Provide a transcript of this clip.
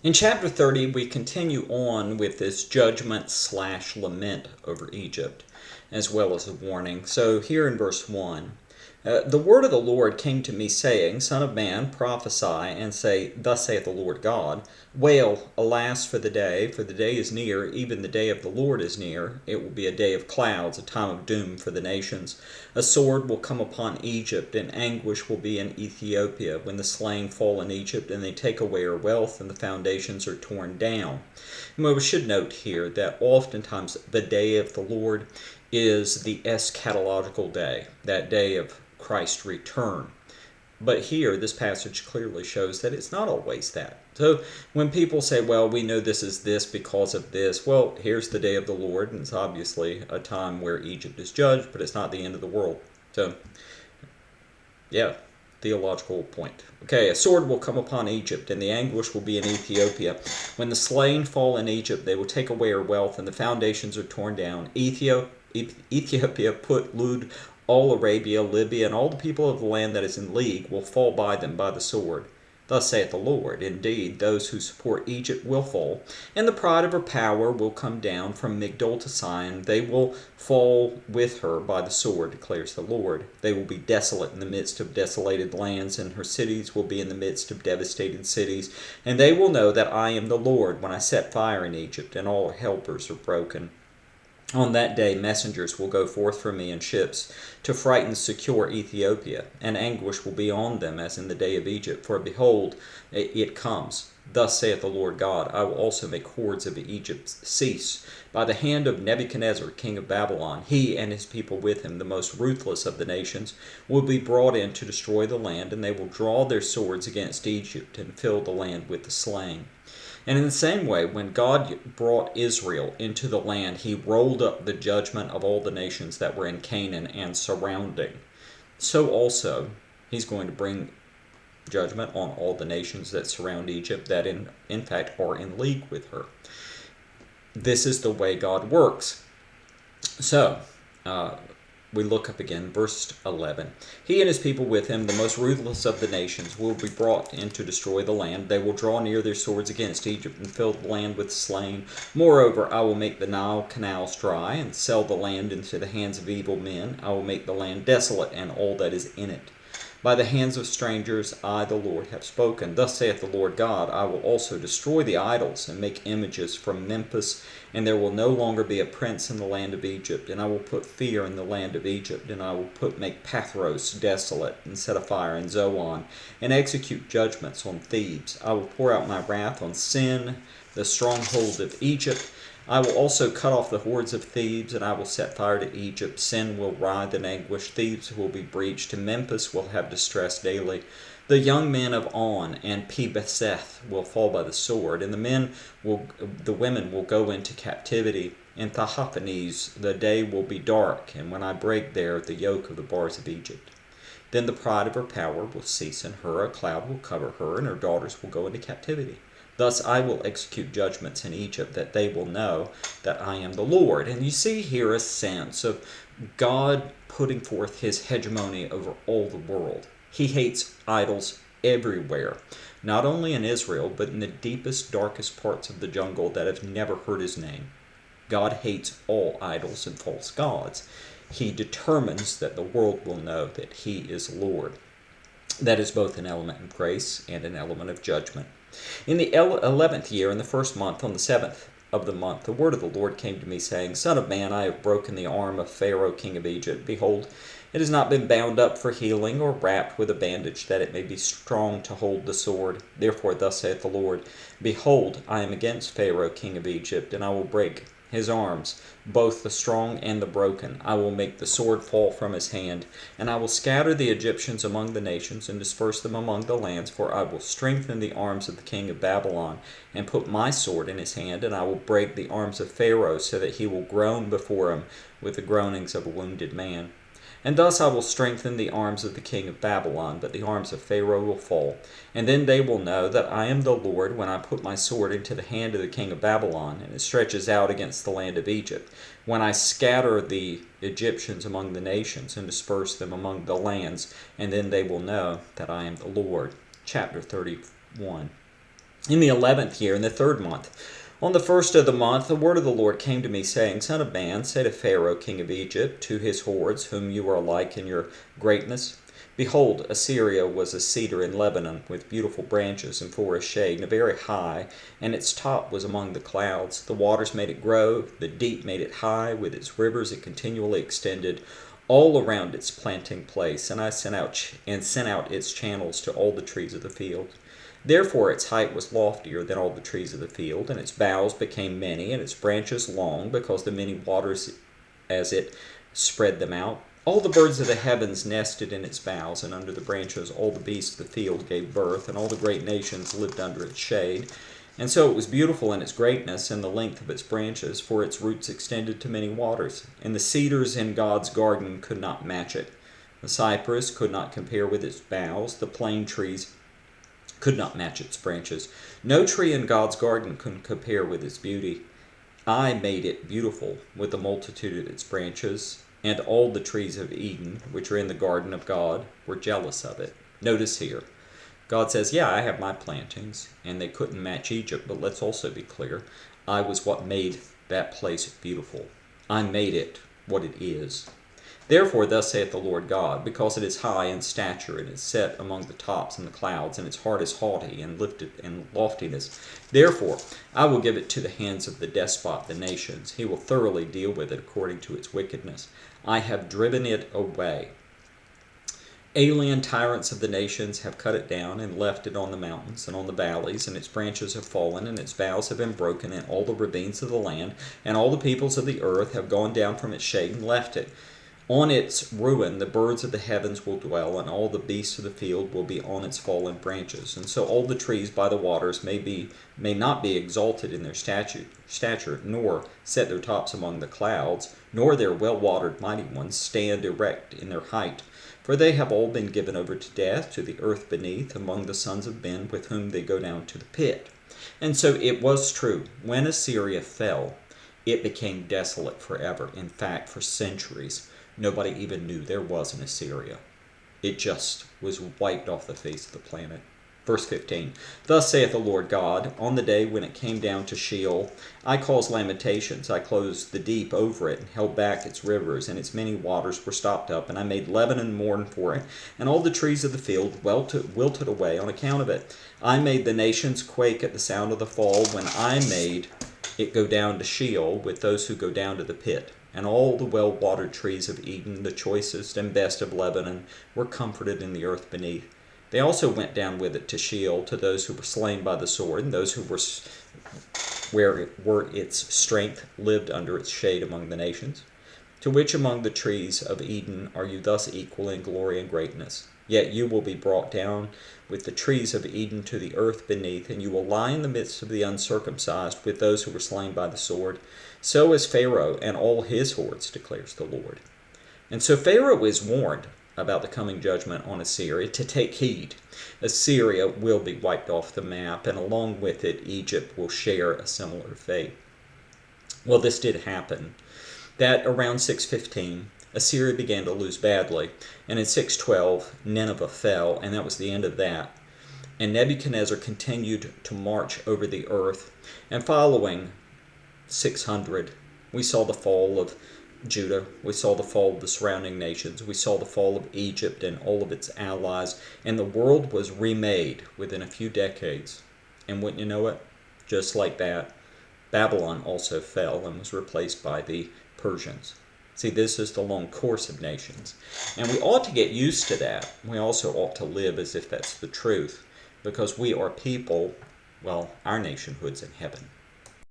In chapter 30, we continue on with this judgment slash lament over Egypt, as well as a warning. So here in verse 1, the word of the Lord came to me, saying, Son of man, prophesy, and say, Thus saith the Lord God, Wail, alas, for the day is near, even the day of the Lord is near. It will be a day of clouds, a time of doom for the nations. A sword will come upon Egypt, and anguish will be in Ethiopia, when the slain fall in Egypt, and they take away her wealth, and the foundations are torn down. And we should note here that oftentimes the day of the Lord is the eschatological day, that day of Christ's return. But here, this passage clearly shows that it's not always that. So when people say, well, we know this is this because of this, well, here's the day of the Lord, and it's obviously a time where Egypt is judged, but it's not the end of the world. So, yeah, theological point. Okay, a sword will come upon Egypt, and the anguish will be in Ethiopia. When the slain fall in Egypt, they will take away her wealth, and the foundations are torn down. Ethiopia put lewd all Arabia, Libya, and all the people of the land that is in league will fall by them by the sword. Thus saith the Lord, Indeed, those who support Egypt will fall, and the pride of her power will come down from Migdol to Sion. They will fall with her by the sword, declares the Lord. They will be desolate in the midst of desolated lands, and her cities will be in the midst of devastated cities. And they will know that I am the Lord when I set fire in Egypt, and all her helpers are broken. On that day messengers will go forth from me in ships to frighten secure Ethiopia, and anguish will be on them as in the day of Egypt. For behold, it comes. Thus saith the Lord God, I will also make hordes of Egypt cease. By the hand of Nebuchadnezzar, king of Babylon, he and his people with him, the most ruthless of the nations, will be brought in to destroy the land, and they will draw their swords against Egypt and fill the land with the slain. And in the same way, when God brought Israel into the land, he rolled up the judgment of all the nations that were in Canaan and surrounding. So also, he's going to bring judgment on all the nations that surround Egypt that in fact are in league with her. This is the way God works. So, we look up again, verse 11. He and his people with him, the most ruthless of the nations, will be brought in to destroy the land. They will draw near their swords against Egypt and fill the land with slain. Moreover, I will make the Nile canals dry and sell the land into the hands of evil men. I will make the land desolate and all that is in it. By the hands of strangers I, the Lord, have spoken. Thus saith the Lord God, I will also destroy the idols and make images from Memphis, and there will no longer be a prince in the land of Egypt. And I will put fear in the land of Egypt, and I will make Pathros desolate, and set a fire in Zoan, and execute judgments on Thebes. I will pour out my wrath on Sin, the stronghold of Egypt. I will also cut off the hordes of Thebes, and I will set fire to Egypt. Sin will writhe in anguish. Thebes will be breached, and Memphis will have distress daily. The young men of On and Pi-beseth will fall by the sword, and the women will go into captivity. In Tahaphanes the day will be dark, and when I break there the yoke of the bars of Egypt. Then the pride of her power will cease in her, a cloud will cover her, and her daughters will go into captivity. Thus I will execute judgments in Egypt, that they will know that I am the Lord. And you see here a sense of God putting forth his hegemony over all the world. He hates idols everywhere, not only in Israel, but in the deepest, darkest parts of the jungle that have never heard his name. God hates all idols and false gods. He determines that the world will know that he is Lord. That is both an element of grace and an element of judgment. In the 11th year, in the first month, on the 7th of the month, the word of the Lord came to me, saying, Son of man, I have broken the arm of Pharaoh king of Egypt. Behold, it has not been bound up for healing, or wrapped with a bandage, that it may be strong to hold the sword. Therefore thus saith the Lord, Behold, I am against Pharaoh king of Egypt, and I will break his arms, both the strong and the broken. I will make the sword fall from his hand, and I will scatter the Egyptians among the nations, and disperse them among the lands, for I will strengthen the arms of the king of Babylon, and put my sword in his hand, and I will break the arms of Pharaoh, so that he will groan before him with the groanings of a wounded man. And thus I will strengthen the arms of the king of Babylon, but the arms of Pharaoh will fall. And then they will know that I am the Lord when I put my sword into the hand of the king of Babylon, and it stretches out against the land of Egypt, when I scatter the Egyptians among the nations and disperse them among the lands, and then they will know that I am the Lord. Chapter 31. In the 11th year, in the 3rd month, on the 1st of the month, the word of the Lord came to me, saying, Son of man, say to Pharaoh king of Egypt, to his hordes, whom you are alike in your greatness, Behold, Assyria was a cedar in Lebanon, with beautiful branches and for a shade, and very high, and its top was among the clouds. The waters made it grow, the deep made it high, with its rivers it continually extended all around its planting place, and I sent out its channels to all the trees of the field. Therefore its height was loftier than all the trees of the field, and its boughs became many, and its branches long, because the many waters as it spread them out. All the birds of the heavens nested in its boughs, and under the branches all the beasts of the field gave birth, and all the great nations lived under its shade. And so it was beautiful in its greatness and the length of its branches, for its roots extended to many waters. And the cedars in God's garden could not match it. The cypress could not compare with its boughs. The plane trees could not match its branches. No tree in God's garden could compare with its beauty. I made it beautiful with the multitude of its branches, and all the trees of Eden, which are in the garden of God, were jealous of it. Notice here, God says, yeah, I have my plantings, and they couldn't match Egypt, but let's also be clear. I was what made that place beautiful. I made it what it is. Therefore, thus saith the Lord God, because it is high in stature, and is set among the tops and the clouds, and its heart is haughty and lifted in loftiness. Therefore, I will give it to the hands of the despot, the nations. He will thoroughly deal with it according to its wickedness. I have driven it away. Alien tyrants of the nations have cut it down and left it on the mountains and on the valleys, and its branches have fallen, and its boughs have been broken, and all the ravines of the land, and all the peoples of the earth have gone down from its shade and left it. On its ruin the birds of the heavens will dwell, and all the beasts of the field will be on its fallen branches. And so all the trees by the waters may not be exalted in their stature, nor set their tops among the clouds, nor their well-watered mighty ones stand erect in their height. For they have all been given over to death, to the earth beneath, among the sons of men, with whom they go down to the pit. And so it was true. When Assyria fell, it became desolate forever. In fact, for centuries, nobody even knew there was an Assyria. It just was wiped off the face of the planet. Verse 15, Thus saith the Lord God, on the day when it came down to Sheol, I caused lamentations, I closed the deep over it, and held back its rivers, and its many waters were stopped up, and I made Lebanon mourn for it, and all the trees of the field wilted away on account of it. I made the nations quake at the sound of the fall, when I made it go down to Sheol with those who go down to the pit. And all the well-watered trees of Eden, the choicest and best of Lebanon, were comforted in the earth beneath. They also went down with it to Sheol, to those who were slain by the sword, and those who were its strength lived under its shade among the nations. To which among the trees of Eden are you thus equal in glory and greatness? Yet you will be brought down with the trees of Eden to the earth beneath, and you will lie in the midst of the uncircumcised with those who were slain by the sword. So is Pharaoh and all his hordes, declares the Lord. And so Pharaoh is warned about the coming judgment on Assyria to take heed. Assyria will be wiped off the map, and along with it, Egypt will share a similar fate. Well, this did happen. That around 615, Assyria began to lose badly, and in 612, Nineveh fell, and that was the end of that. And Nebuchadnezzar continued to march over the earth, and following 600, we saw the fall of Judah, we saw the fall of the surrounding nations, we saw the fall of Egypt and all of its allies, and the world was remade within a few decades. And wouldn't you know it, just like that, Babylon also fell and was replaced by the Persians. See, this is the long course of nations. And we ought to get used to that. We also ought to live as if that's the truth, because we are people, well, our nationhood's in heaven.